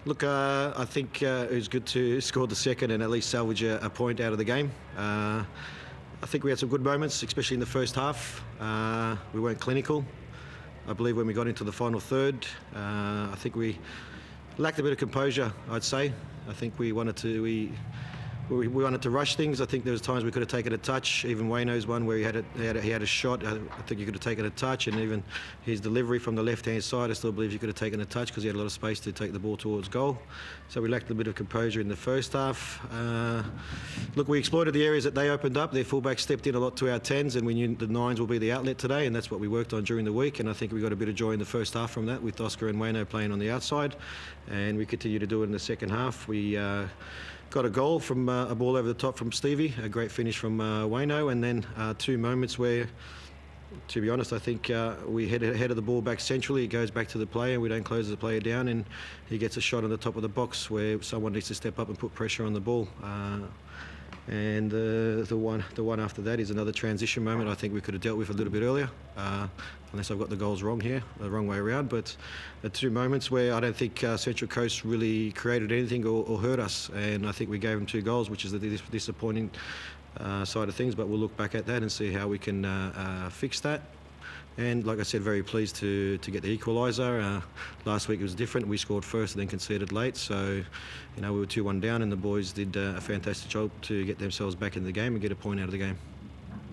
Look, I think it was good to score the second and at least salvage a point out of the game. I think we had some good moments, especially in the first half. We weren't clinical. I believe when we got into the final third, I think we lacked a bit of composure, I'd say. I think we wanted to rush things. I think there was times we could have taken a touch. Even Wayno's one where he had a shot. I think he could have taken a touch, and even his delivery from the left-hand side, I still believe he could have taken a touch because he had a lot of space to take the ball towards goal. So we lacked a bit of composure in the first half. Look, we exploited the areas that they opened up. Their fullbacks stepped in a lot to our 10s, and we knew the 9s will be the outlet today, and that's what we worked on during the week. And I think we got a bit of joy in the first half from that, with Oscar and Wayno playing on the outside, and we continue to do it in the second half. We got a goal from a ball over the top from Stevie, a great finish from Wayno, and then two moments where, to be honest, I think we head of the ball back centrally. It goes back to the player. We don't close the player down, and he gets a shot on the top of the box where someone needs to step up and put pressure on the ball. And the one after that is another transition moment I think we could have dealt with a little bit earlier, unless I've got the goals wrong here, the wrong way around. But the two moments where I don't think Central Coast really created anything or hurt us, and I think we gave them 2 goals, which is the disappointing side of things. But we'll look back at that and see how we can fix that. And like I said, very pleased to get the equaliser. Last week it was different. We scored first and then conceded late. So, we were 2-1 down, and the boys did a fantastic job to get themselves back in the game and get a point out of the game.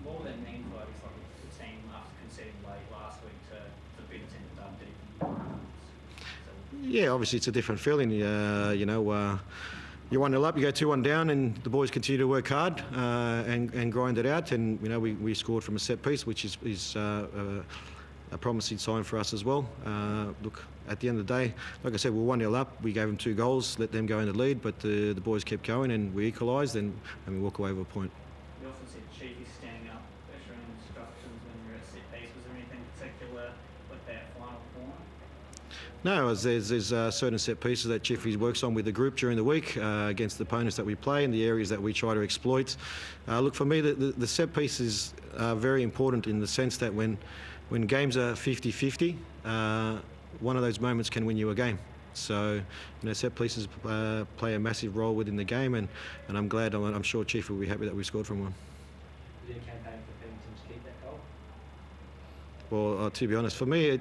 What would that mean for the team after conceding late last week to beat a team that done deep? Yeah, obviously it's a different feeling. You're 1-0 up, you go 2-1 down, and the boys continue to work hard and grind it out. And we scored from a set piece, which is a promising sign for us as well. Look, at the end of the day, like I said, we're 1-0 up. We gave them 2 goals, let them go in the lead, but the boys kept going, and we equalised, and we walk away with a point. You often see Chiefy standing up, pressuring instructions when you're at set piece. Was there anything particular with that final corner? No, there's certain set pieces that Chiffy works on with the group during the week against the opponents that we play and the areas that we try to exploit. Look, for me, the set pieces are very important in the sense that when games are 50-50, one of those moments can win you a game. So, set pieces play a massive role within the game, and I'm glad, I'm sure Chief will be happy that we scored from one. Is there a campaign for Wellington to keep that goal? Well, to be honest, for me,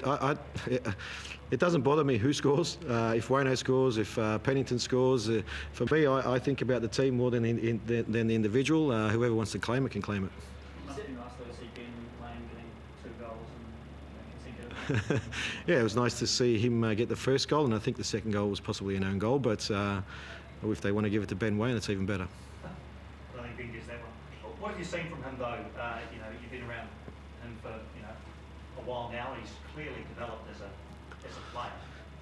it doesn't bother me who scores. If Wayno scores, if Pennington scores, for me, I think about the team more than the individual. Whoever wants to claim it can claim it. Must be nice to see Ben playing, getting 2 goals and consecutive. Yeah, it was nice to see him get the first goal, and I think the second goal was possibly an own goal. But if they want to give it to Ben Wayne, it's even better. I don't think Ben gets that one. What have you seen from him though? You've been around him for a while now. He's clearly developed as a player.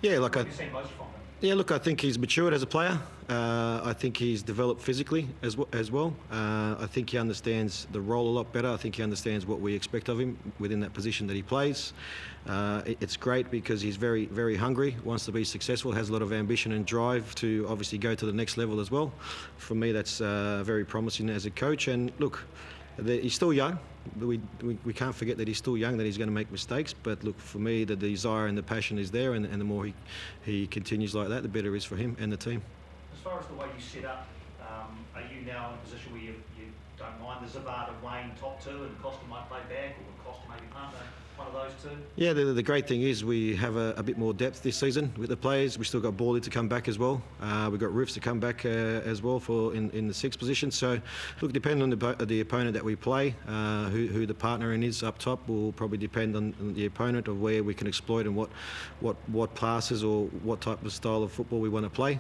Yeah, what have you seen most from him? Yeah, look, I think he's matured as a player. I think he's developed physically as well. I think he understands the role a lot better. I think he understands what we expect of him within that position that he plays. It's great because he's very, very hungry, wants to be successful, has a lot of ambition and drive to obviously go to the next level as well. For me, that's very promising as a coach. And look, he's still young. We can't forget that he's still young, that he's going to make mistakes. But look, for me, the desire and the passion is there, and the more he continues like that, the better it is for him and the team. As far as the way you set up, are you now in a position where you don't mind the Zavada Wayne top 2 and Costa might play back, or Costa maybe partner one of those 2? Yeah, the great thing is we have a bit more depth this season with the players. We've still got Borley to come back as well. We've got Roofs to come back as well in the 6th position. So, look, depending on the opponent that we play, who the partner in is up top will probably depend on the opponent of where we can exploit and what passes or what type of style of football we want to play.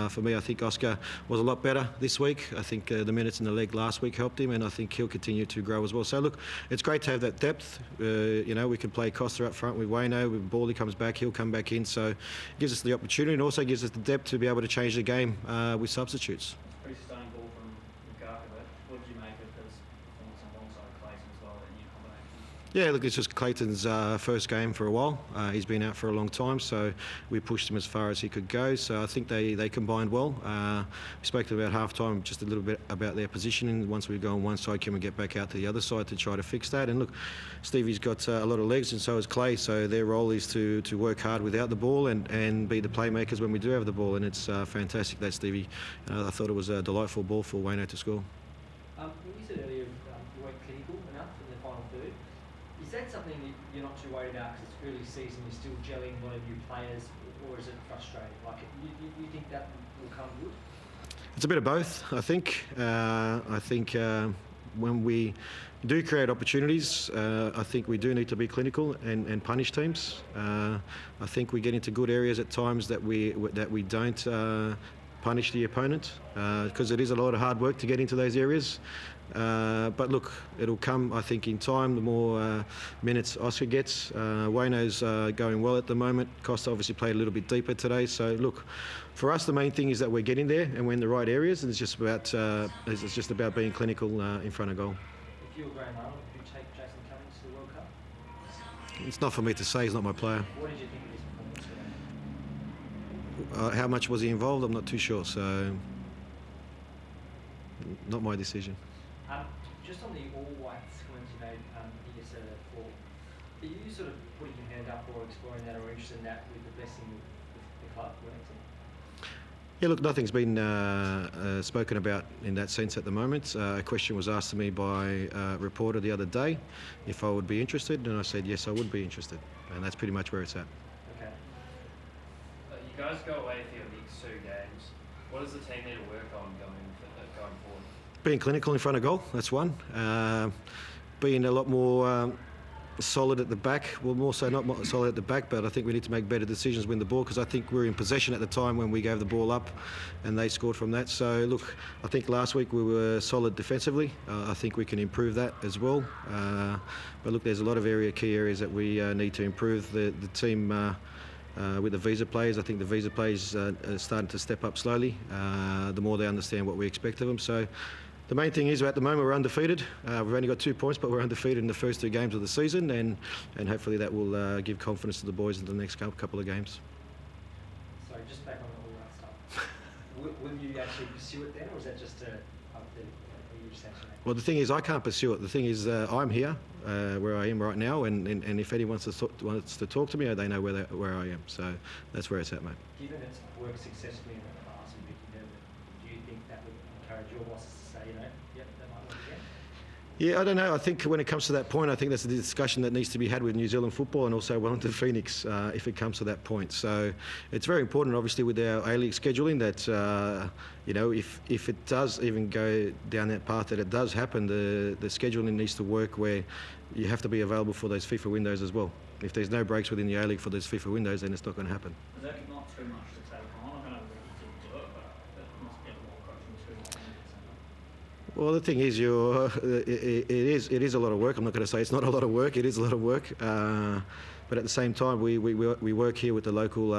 For me, I think Oscar was a lot better this week. I think the minutes in the leg last week helped him, and I think he'll continue to grow as well. So, look, it's great to have that depth. We can play Costa up front with Wayno. When Borley comes back, he'll come back in. So it gives us the opportunity, and also gives us the depth to be able to change the game with substitutes. It's a pretty stunning ball from Garkovic. What did you make of his performance alongside Clayton as well, that new combination? Yeah, look, it's just Clayton's first game for a while. He's been out for a long time, so we pushed him as far as he could go. So I think they combined well. We spoke to them about half-time, just a little bit about their positioning. Once we go on one side, can we get back out to the other side to try to fix that? And look, Stevie's got a lot of legs, and so has Clay. So their role is to work hard without the ball and be the playmakers when we do have the ball. And it's fantastic that Stevie. I thought it was a delightful ball for Wayno to score. When you said earlier you weren't clinical enough in the final third, is that something that you're not too worried about because it's early season, you're still gelling a lot of new players, or is it frustrating? Like, you think that will come good? It's a bit of both, I think. When we do create opportunities, I think we do need to be clinical and punish teams. I think we get into good areas at times that we don't punish the opponent because it is a lot of hard work to get into those areas. But look, it'll come, I think, in time. The more minutes Oscar gets, Wayno's going well at the moment. Costa obviously played a little bit deeper today. So look, for us, the main thing is that we're getting there and we're in the right areas. And it's just about being clinical in front of goal. If you were Graham Arnold, would you take Jason Cummings to the World Cup? It's not for me to say. He's not my player. What did you think of his performance today? How much was he involved? I'm not too sure. So not my decision. Just on the All Whites comments you made yesterday before, are you sort of putting your hand up or exploring that or interested in that with the blessing of the club, Wellington? Yeah, look, nothing's been spoken about in that sense at the moment. A question was asked to me by a reporter the other day if I would be interested, and I said yes, I would be interested, and that's pretty much where it's at. Okay. You guys go away for your next 2 games. What does the team need to work on going forward? Being clinical in front of goal, that's one. Being a lot more solid at the back. Well, more so not more solid at the back, but I think we need to make better decisions when the ball, because I think we were in possession at the time when we gave the ball up and they scored from that. So look, I think last week we were solid defensively. I think we can improve that as well. But look, there's a lot of key areas that we need to improve. The team with the visa players, I think the visa players are starting to step up slowly. The more they understand what we expect of them. So the main thing is at the moment we're undefeated. We've only got 2 points, but we're undefeated in the first 2 games of the season, and hopefully that will give confidence to the boys in the next couple of games. Sorry, just back on all that stuff. Will you actually pursue it then, or is that just Well, the thing is, I can't pursue it. The thing is, I'm here where I am right now, and if anyone wants to talk to me, they know where I am. So that's where it's at, mate. Given it's worked successfully in the past with Vicky Devlin, do you think that would encourage your bosses to say, yep, that might work again? Yeah, I don't know. I think when it comes to that point, I think that's a discussion that needs to be had with New Zealand football and also Wellington Phoenix if it comes to that point. So it's very important, obviously, with our ALeague scheduling that, if it does even go down that path, that it does happen, the scheduling needs to work where you have to be available for those FIFA windows as well. If there's no breaks within the ALeague for those FIFA windows, then it's not going to happen. Is that not too much to take on? I don't know whether you did do it, but it must be a lot of coaching too. Well, the thing is, it is a lot of work. I'm not going to say it's not a lot of work. It is a lot of work. But at the same time, we work here with the local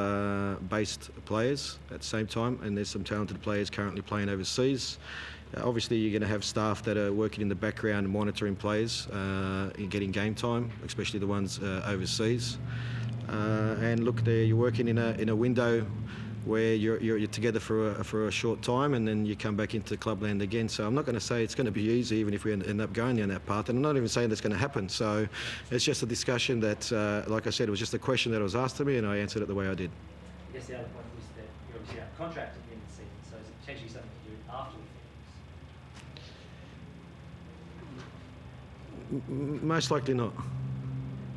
based players at the same time, and there's some talented players currently playing overseas. Obviously, you're going to have staff that are working in the background and monitoring players in getting game time, especially the ones overseas. And look, you're working in a window where you're together for a short time, and then you come back into clubland again. So I'm not going to say it's going to be easy, even if we end up going down that path. And I'm not even saying that's going to happen. So it's just a discussion that, like I said, it was just a question that was asked to me, and I answered it the way I did. I guess the other point was that you're obviously out of contract at the end of the season, so is it potentially something to do after the Phoenix? Most likely not.